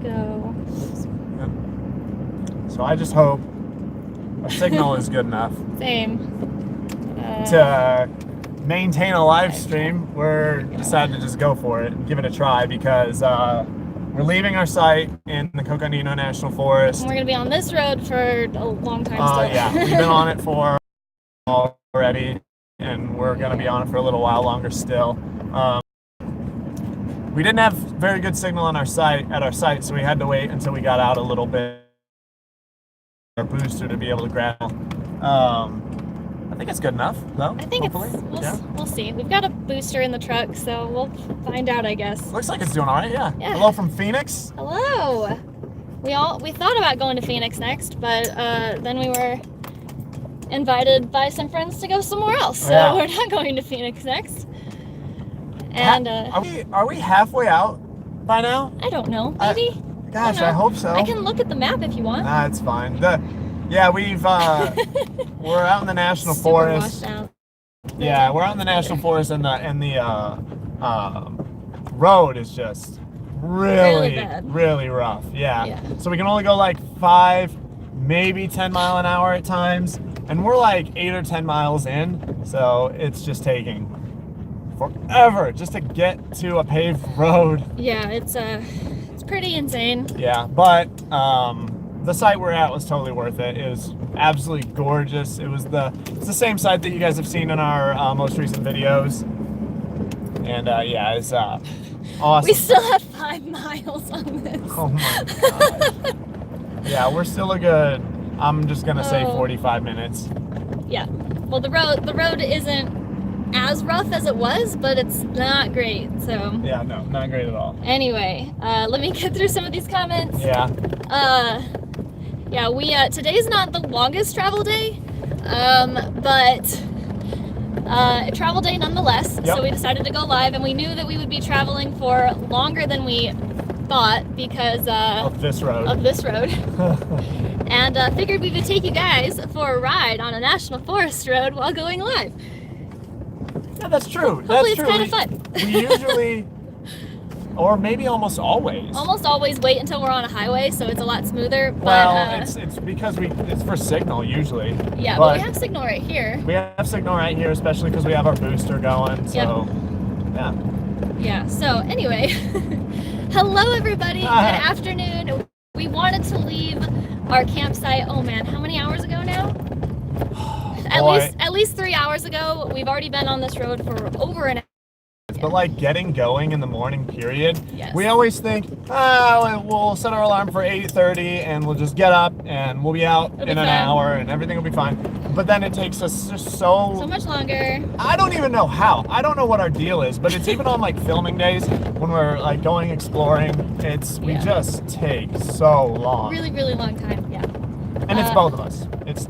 go. Yep. So I just hope our signal is good enough. Same. To maintain a live stream, we're decided to just go for it and give it a try because we're leaving our site in the Coconino National Forest. And we're going to be on this road for a long time still. Yeah, we've been on it for already, and we're going to be on it for a little while longer still. We didn't have very good signal on our site, so we had to wait until we got out a little bit. Our booster to be able to grab. I think it's good enough, though. I think we'll see. We've got a booster in the truck, so we'll find out, I guess. Looks like it's doing all right, yeah. Hello from Phoenix. Hello. We thought about going to Phoenix next, but then we were invited by some friends to go somewhere else, so we're not going to Phoenix next. And are we halfway out by now? I don't know. Maybe. Gosh, I hope so. I can look at the map if you want. Nah, it's fine. We're out in the National Forest. Yeah, we're out in the National Forest, and the road is just really rough. Yeah. So we can only go like 5, maybe 10 mile an hour at times, and we're like 8 or 10 miles in, so it's just taking forever just to get to a paved road. Yeah, it's pretty insane. Yeah, but the site we're at was totally worth it. It was absolutely gorgeous. It's the same site that you guys have seen in our most recent videos. And it's awesome. We still have 5 miles on this. Oh my god. Yeah, we're still a good, I'm just gonna say 45 minutes. Yeah. Well, the road isn't as rough as it was, but it's not great, so. Yeah, no, not great at all. Anyway, let me get through some of these comments. Yeah. Today's not the longest travel day, but travel day nonetheless. Yep. So we decided to go live, and we knew that we would be traveling for longer than we thought because of this road. And figured we would take you guys for a ride on a National Forest road while going live. Yeah, that's true. Hopefully it's kind of fun. We usually, or maybe almost always wait until we're on a highway, so it's a lot smoother. Well, it's because it's for signal usually. Yeah, but we have signal right here. We have signal right here, especially because we have our booster going. So, yeah. Yeah. So anyway, hello everybody. Good afternoon. We wanted to leave our campsite. Oh man, how many hours ago now? At least 3 hours ago. We've already been on this road for over an hour. But like getting going in the morning period, yes. We always think, we'll set our alarm for 8:30 and we'll just get up and we'll be out in an hour and everything will be fine. But then it takes us just so much longer. I don't even know how. I don't know what our deal is, but it's even on like filming days when we're like going exploring, we just take so long. Really, really long time, yeah. And it's both of us. It's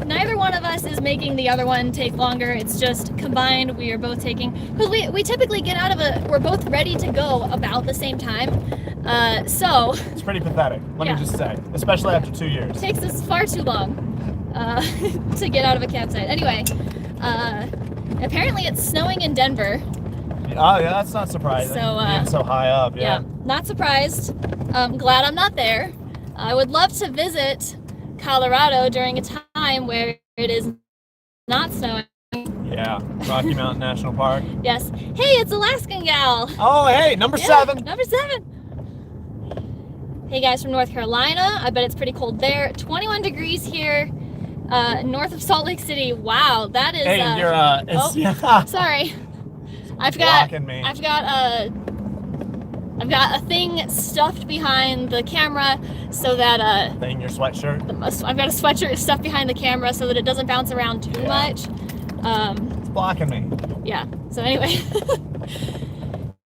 neither one of us is making the other one take longer. It's just combined. We are both taking, because we typically get out of we're both ready to go about the same time. So it's pretty pathetic. Let me just say, especially after 2 years. It takes us far too long to get out of a campsite. Anyway, apparently it's snowing in Denver. Oh yeah, that's not surprising. So being so high up, yeah. Not surprised. Glad I'm not there. I would love to visit Colorado during a time where it is not snowing. Yeah, Rocky Mountain National Park. Yes. Hey, it's Alaskan Gal. Oh, hey, number 7. Number 7. Hey guys from North Carolina. I bet it's pretty cold there. 21 degrees here, north of Salt Lake City. Wow, that is. Hey, you're sorry. I've got a thing stuffed behind the camera so that your sweatshirt? I've got a sweatshirt stuffed behind the camera so that it doesn't bounce around too much. It's blocking me. Yeah. So anyway,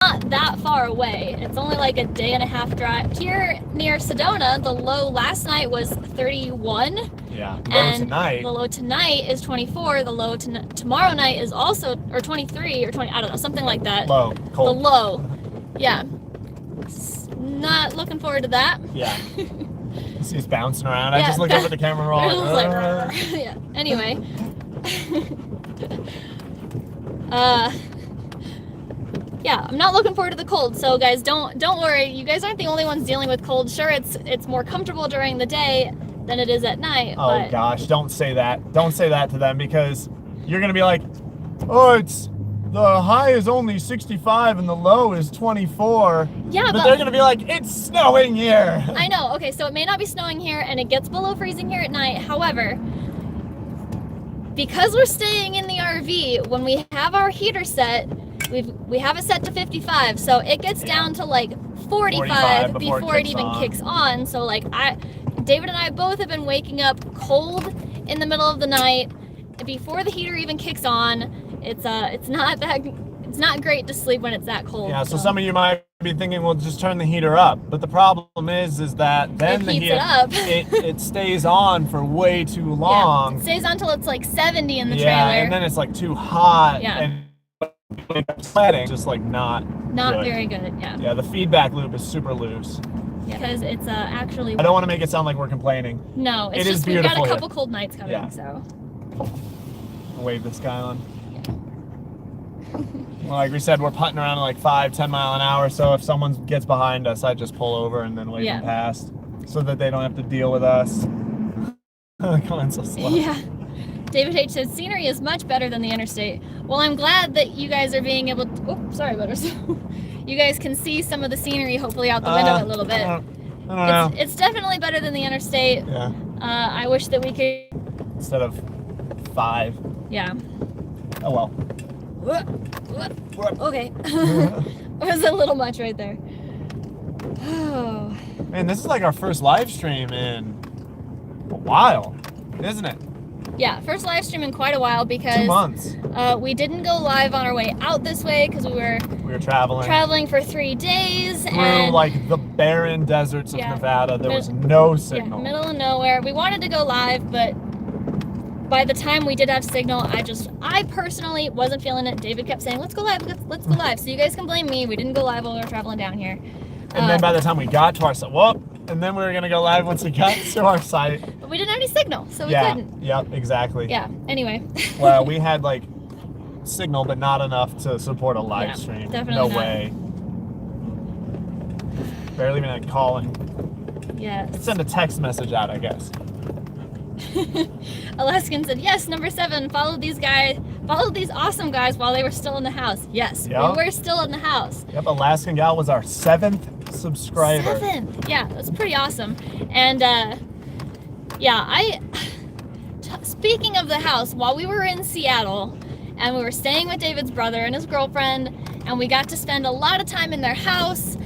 not that far away. It's only like a day and a half drive. Here near Sedona, the low last night was 31. Yeah. The low tonight is 24. The low tomorrow night is also 23 or 20. I don't know, something like that. Low. Cold. The low. Yeah. Not looking forward to that. Yeah. He's bouncing around. I just look up at the camera roll. Yeah. Anyway. Yeah, I'm not looking forward to the cold. So guys, don't worry. You guys aren't the only ones dealing with cold. Sure, it's more comfortable during the day than it is at night. Oh but... gosh, don't say that. Don't say that to them, because you're gonna be like, oh, the high is only 65 and the low is 24. Yeah, but they're gonna be like, it's snowing here. I know. Okay, so it may not be snowing here, and it gets below freezing here at night. However, because we're staying in the RV, when we have our heater set, we have it set to 55, so it gets down to like 45 before it even kicks on. So like David and I both have been waking up cold in the middle of the night before the heater even kicks on. It's not great to sleep when it's that cold. Yeah, so some of you might be thinking, well, just turn the heater up. But the problem is that then the heater it stays on for way too long. Yeah, it stays on till it's like 70 in the trailer. Yeah, and then it's like too hot. Yeah. And sweating, just like not good. Very good. Yeah. Yeah, the feedback loop is super loose. Yeah, because it's actually. I don't want to make it sound like we're complaining. No, it's it just we've got a couple cold nights coming. Yeah. So. I'll wave this guy on. Well, like we said, we're putting around like 5-10 mile an hour, so if someone gets behind us, I just pull over and then wave them past, so that they don't have to deal with us. Going so slow. Yeah. David H says scenery is much better than the interstate. Well, I'm glad that you guys are being able to. Oh, sorry, Butters. You guys can see some of the scenery, hopefully out the window a little bit. I don't know. It's definitely better than the interstate. Yeah. I wish that we could. Instead of 5. Yeah. Oh well. Okay. It was a little much right there. Oh. Man, this is like our first live stream in a while, isn't it? Yeah, first live stream in quite a while, because 2 months. We didn't go live on our way out this way because we were traveling for 3 days through like the barren deserts of Nevada. There was no signal. Yeah, middle of nowhere. We wanted to go live, but by the time we did have signal, I personally wasn't feeling it. David kept saying, let's go live, let's go live. So you guys can blame me. We didn't go live while we were traveling down here. And then by the time we got to our site, and then we were going to go live once we got to our site. But we didn't have any signal, so we couldn't. Yep, exactly. Yeah, anyway. Well, we had like signal, but not enough to support a live stream. Definitely no not. way. Barely even had calling. Yeah. Send a text message out, I guess. Alaskan said, yes, number 7, followed these awesome guys while they were still in the house. Yes, we were still in the house. Yep, Alaskan Gal was our 7th subscriber. 7th, yeah, that's pretty awesome. And speaking of the house, while we were in Seattle and we were staying with David's brother and his girlfriend, and we got to spend a lot of time in their house,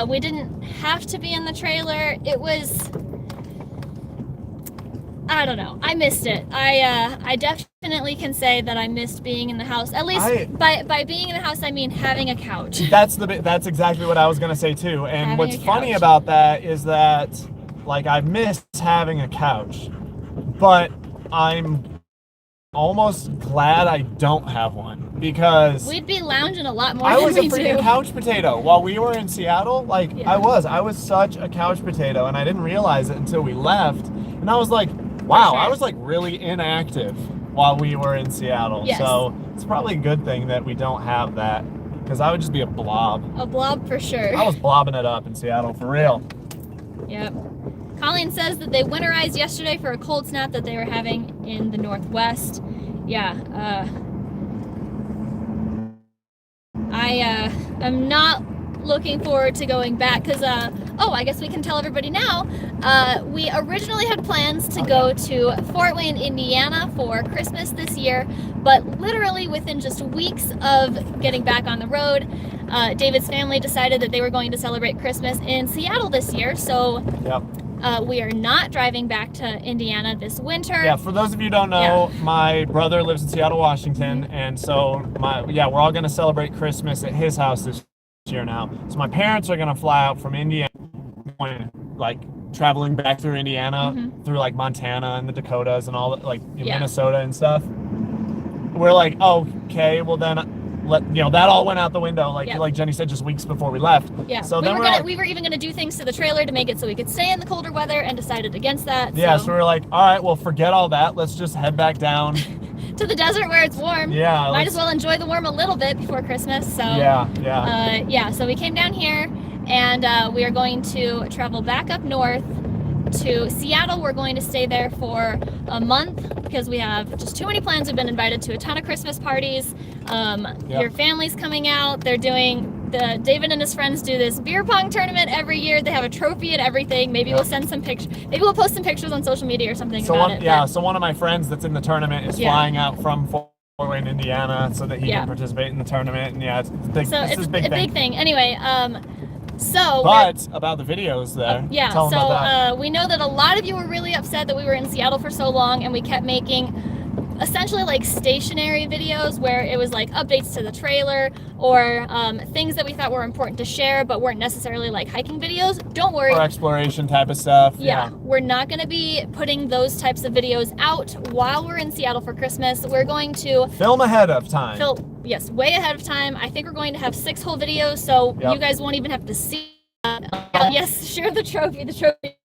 we didn't have to be in the trailer. It was, I don't know. I missed it. I definitely can say that I missed being in the house. At least by being in the house, I mean having a couch. That's exactly what I was gonna say too. And what's funny about that is that, like, I've missed having a couch, but I'm almost glad I don't have one, because we'd be lounging a lot more. I was a than we freaking do. couch potato while we were in Seattle. Like, I was such a couch potato, and I didn't realize it until we left. And I was like, wow, I was like really inactive while we were in Seattle. Yes. So it's probably a good thing that we don't have that, because I would just be a blob. A blob for sure. I was blobbing it up in Seattle, for real. Yep. Colleen says that they winterized yesterday for a cold snap that they were having in the Northwest. Yeah. I'm not looking forward to going back, because I guess we can tell everybody now, we originally had plans to go to Fort Wayne, Indiana for Christmas this year, but literally within just weeks of getting back on the road, David's family decided that they were going to celebrate Christmas in Seattle this year, so we are not driving back to Indiana this winter. Yeah, for those of you who don't know, my brother lives in Seattle, Washington, and so we're all going to celebrate Christmas at his house this year now. So my parents are going to fly out from Indiana, like traveling back through Indiana, through like Montana and the Dakotas and all that, like Minnesota and stuff. We're like, okay, well then that all went out the window, like Jenny said, just weeks before we left. Yeah. So we were even gonna do things to the trailer to make it so we could stay in the colder weather, and decided against that. Yeah. So we were like, all right, well, forget all that. Let's just head back down to the desert where it's warm. Yeah. Might as well enjoy the warm a little bit before Christmas. So yeah. So we came down here, and we are going to travel back up north to Seattle. We're going to stay there for a month because we have just too many plans. We've been invited to a ton of Christmas parties. Your family's coming out. They're doing David and his friends do this beer pong tournament every year. They have a trophy and everything. Maybe we'll send some pictures. Maybe we'll post some pictures on social media or something about it. So one of my friends that's in the tournament is flying out from Fort Wayne, Indiana, so that he can participate in the tournament. And it's big. So it's a big thing. Anyway, about the videos there. We know that a lot of you were really upset that we were in Seattle for so long, and we kept making essentially like stationary videos where it was like updates to the trailer or things that we thought were important to share but weren't necessarily like hiking videos. Don't worry. Or exploration type of stuff. Yeah. We're not going to be putting those types of videos out while we're in Seattle for Christmas. We're going to film ahead of time. Yes, way ahead of time. I think we're going to have 6 whole videos, so you guys won't even have to see. Yes, share the trophy. The trophy.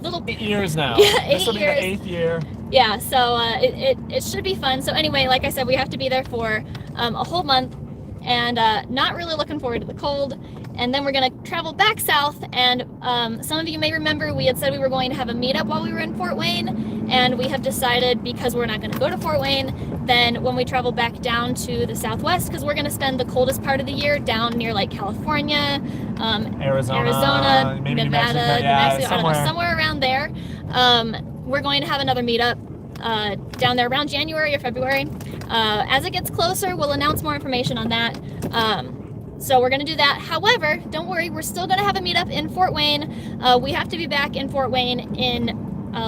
Little 8 years now. Yeah, 8 years. This will be the 8th year. Yeah, so it should be fun. So anyway, like I said, we have to be there for a whole month, and not really looking forward to the cold. And then we're gonna travel back south, and some of you may remember we had said we were going to have a meetup while we were in Fort Wayne, and we have decided, because we're not gonna go to Fort Wayne, then when we travel back down to the southwest, because we're gonna spend the coldest part of the year down near like California, Arizona, maybe Nevada, New Mexico, I don't know, somewhere around there. We're going to have another meetup down there around January or February. As it gets closer, we'll announce more information on that. So we're going to do that. However, don't worry, we're still going to have a meetup in Fort Wayne. We have to be back in Fort Wayne in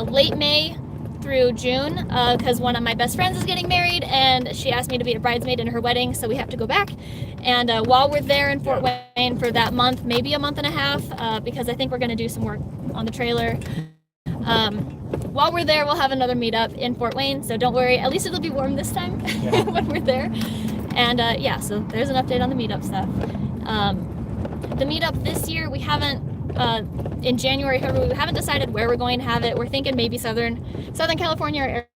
late May through June because one of my best friends is getting married, and she asked me to be a bridesmaid in her wedding, so we have to go back. And while we're there in Fort Wayne for that month, maybe a month and a half, because I think we're going to do some work on the trailer. While we're there, we'll have another meetup in Fort Wayne, so don't worry. At least it'll be warm this time when we're there. And so there's an update on the meetup stuff. The meetup this year, we haven't, in January, February, we haven't decided where we're going to have it. We're thinking maybe Southern California.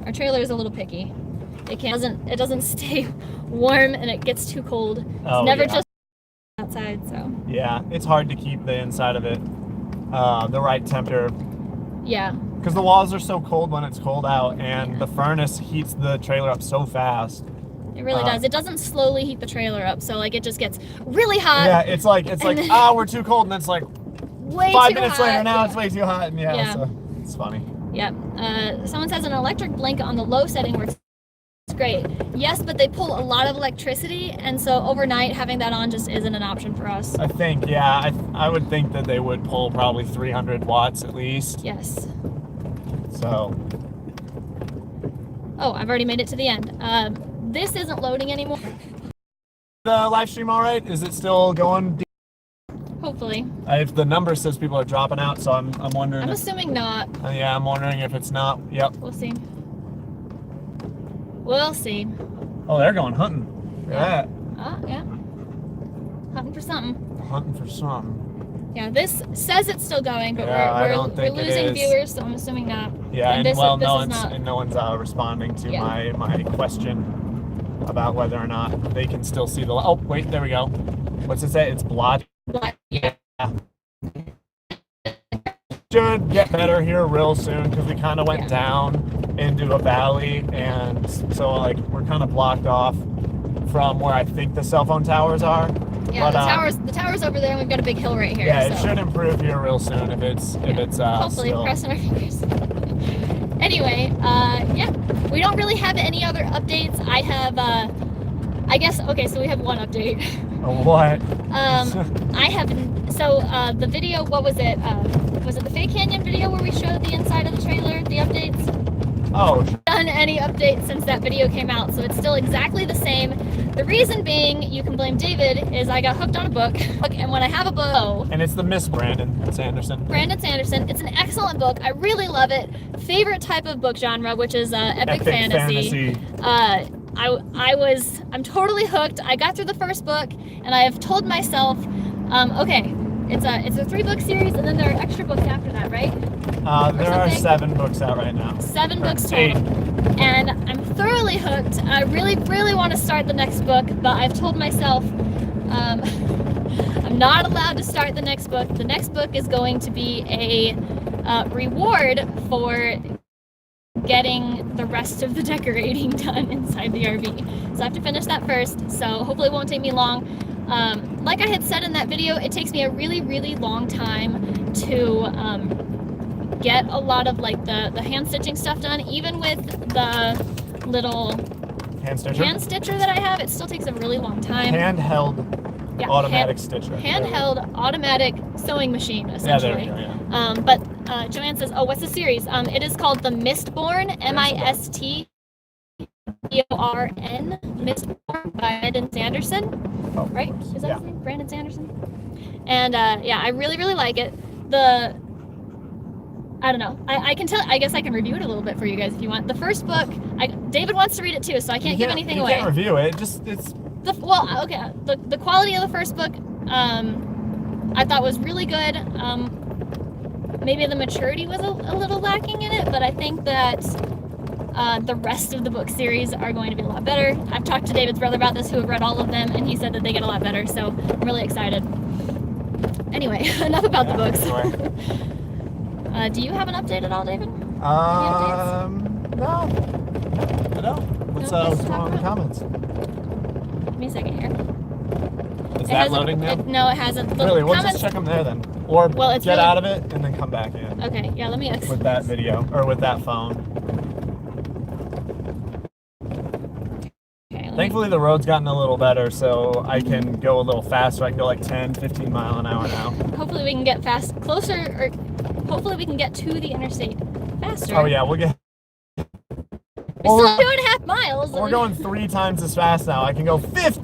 Our trailer is a little picky. It doesn't stay warm, and it gets too cold. It's never just outside, so. Yeah, it's hard to keep the inside of it the right temperature. Yeah. Because the walls are so cold when it's cold out, and the furnace heats the trailer up so fast. It really does. It doesn't slowly heat the trailer up, so like it just gets really hot. Yeah, it's like we're too cold, and it's like way 5 too minutes hot. later now it's way too hot, and so it's funny. Yep. Someone says an electric blanket on the low setting works great. Yes, but they pull a lot of electricity, and so overnight having that on just isn't an option for us. I think, I would think that they would pull probably 300 watts at least. Yes. So. Oh, I've already made it to the end. This isn't loading anymore. The live stream all right? Is it still going? Hopefully. If the number says people are dropping out, so I'm wondering. I'm assuming not. Yeah, I'm wondering if it's not. Yep. We'll see. We'll see. Oh, they're going hunting. Look at that. Oh, yeah. Hunting for something. Hunting for something. Yeah, this says it's still going, but we're losing viewers, so I'm assuming not. Yeah, no one's responding to my question about whether or not they can still see the. Oh, wait, there we go. What's it say? It's blotched. Yeah. Should get better here real soon because we kind of went down into a valley, and so like we're kind of blocked off from where I think the cell phone towers are. Yeah, but, the tower's over there, and we've got a big hill right here. Yeah, it should improve here real soon if it's hopefully still... crossing our fingers. Anyway, we don't really have any other updates. I have I guess so we have one update. What? The video, what was it? Was it the Fake Canyon video where we showed the inside of the trailer, the updates? Oh. Done any updates since that video came out, so it's still exactly the same. The reason being, you can blame David, is I got hooked on a book, and when I have a book... And it's the Miss Brandon Sanderson. It's an excellent book. I really love it. Favorite type of book genre, which is epic fantasy. I'm totally hooked. I got through the first book, and I have told myself, okay, it's a 3-book series, and then there are extra books after that, right? There are 7 books out right now. 7 books total. 8. And I'm thoroughly hooked. I really, really want to start the next book, but I've told myself I'm not allowed to start the next book. The next book is going to be a reward for getting the rest of the decorating done inside the RV. So I have to finish that first, so hopefully it won't take me long. Like I had said in that video, it takes me a really, really long time to get a lot of like the hand stitching stuff done. Even with the little hand stitcher that I have, it still takes a really long time. Handheld automatic stitcher. Handheld automatic sewing machine, essentially. Yeah, there we go, yeah. But Joanne says, oh, what's the series? It is called The Mistborn, Mistborn, Mistborn by Brandon Sanderson. Oh, right? Is that yeah. his name? Brandon Sanderson? And yeah, I really, really like it. I don't know. I can tell. I guess I can review it a little bit for you guys if you want. The first book, David wants to read it too, so I can't give anything away. You can't review it. It's okay. The quality of the first book, I thought was really good. Maybe the maturity was a little lacking in it, but I think that the rest of the book series are going to be a lot better. I've talked to David's brother about this, who have read all of them, and he said that they get a lot better. So I'm really excited. Anyway, enough about the books. Do you have an update at all, David? No. I don't. What's going on in the comments? Give me a second here. Is that loading now? No, it hasn't. Really? We'll just check them there then. Or get out of it and then come back in. Okay, yeah, let me exit. With that video, or with that phone. Okay, thankfully, the road's gotten a little better, so I can go a little faster. I can go like 10, 15 mile an hour now. Hopefully we can get closer, or hopefully we can get to the interstate faster. Oh yeah, we'll get... We're still 2.5 miles. We're going 3 times as fast now. I can go 15